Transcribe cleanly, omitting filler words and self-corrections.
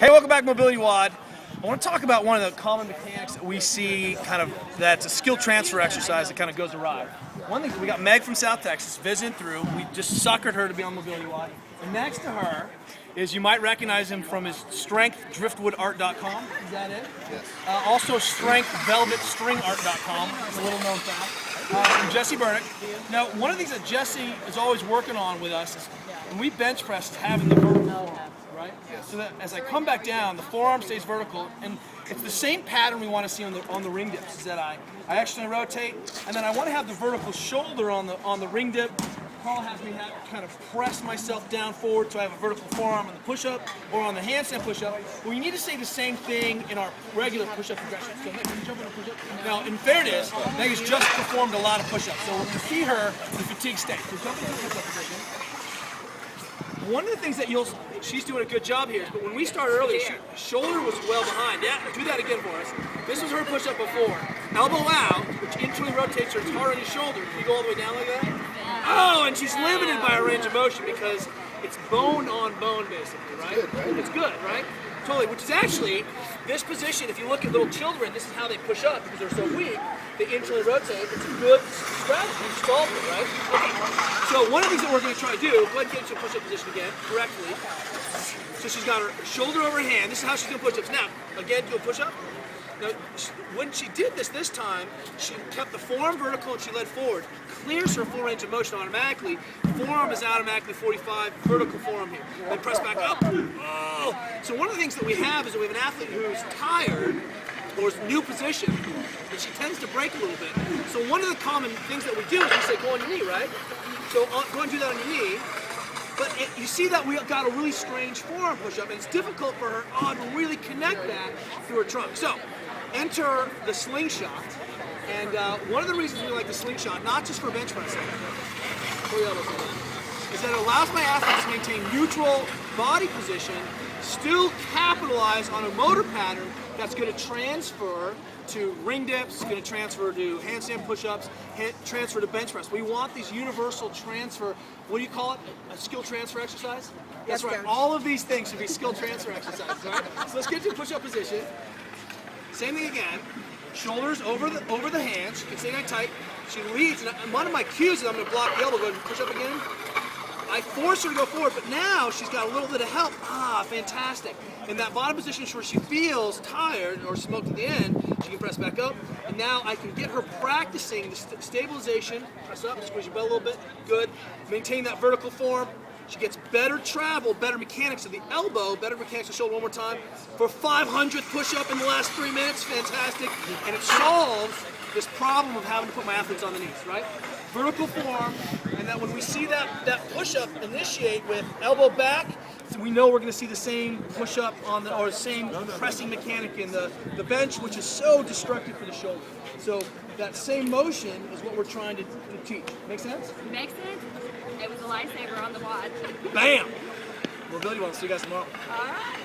Hey, welcome back, MobilityWOD. I want to talk about one of the common mechanics that we see that's a skill transfer exercise that kind of goes awry. One thing, we got Meg from South Texas visiting through. We just suckered her to be on MobilityWOD. And next to her is, you might recognize him from his strengthdriftwoodart.com. Is that it? Yes. Also strengthvelvetstringart.com. It's a little known fact. From Jesse Burdick. Now, one of the things that Jesse is always working on with us is when we bench press, is having the vertical forearm, right? Yes. So that as I come back down, the forearm stays vertical, and it's the same pattern we want to see on the ring dips. Is that I actually rotate, and then I want to have the vertical shoulder on the ring dip. Paul has me kind of press myself down forward so I have a vertical forearm on the push-up or on the handstand push-up. We need to say the same thing in our regular push-up progression. So Meg, can you jump on a push-up? Now, in fairness, Meg has just performed a lot of push-ups, so we're going to see her in fatigue state. So jump into the push-up position. One of the things that she's doing a good job here is, but when we started earlier, shoulder was well behind. Yeah, do that again for us. This was her push-up before. Elbow out, which internally rotates her, it's hard on your shoulder. Can you go all the way down like that? Oh, and she's limited by her range of motion because it's bone on bone, basically, right? It's good, right? Totally, which is actually, this position, if you look at little children, this is how they push up because they're so weak. They internally rotate. It's a good strategy. You solved it, right? Okay. So one of the things that we're going to try to do, go ahead and get into a push-up position again, correctly. So she's got her shoulder over her hand. This is how she's doing push-ups. Now, again, do a push-up. Now, when she did this time, she kept the forearm vertical and she led forward. Clears her full range of motion automatically. Forearm is automatically 45, vertical forearm here. Then press back up. Oh. So one of the things that we have is that we have an athlete who's tired, or is new position, and she tends to break a little bit. So one of the common things that we do is we say, go on your knee, right? So go and do that on your knee. But you see that we got a really strange forearm push-up, and it's difficult for her to really connect that through her trunk. So enter the slingshot. And one of the reasons we like the slingshot, not just for bench pressing, is that it allows my athletes to maintain neutral body position, still capitalize on a motor pattern that's going to transfer to ring dips, going to transfer to handstand push-ups, transfer to bench press. We want these universal transfer, what do you call it? A skill transfer exercise? That's right. All of these things should be skill transfer exercises, right? So let's get to a push-up position. Same thing again. Shoulders over the hands. She can stay nice tight. She leads, and one of my cues is I'm going to block the elbow. Go ahead and push up again. I force her to go forward, but now she's got a little bit of help. Fantastic. In that bottom position where she feels tired or smoked at the end, she can press back up. And now I can get her practicing the stabilization. Press up, squeeze your belt a little bit. Good. Maintain that vertical form. She gets better travel, better mechanics of the elbow, better mechanics of the shoulder. One more time. For 500th push-up in the last 3 minutes. Fantastic. And it solves this problem of having to put my athletes on the knees, right? Vertical form, and then when we see that push-up initiate with elbow back, so we know we're going to see the same push-up or the same pressing mechanic in the bench, which is so destructive for the shoulder. So that same motion is what we're trying to teach. Make sense? Makes sense. It was a lifesaver on the WOD. Bam! MobilityWOD. See you guys tomorrow. All right.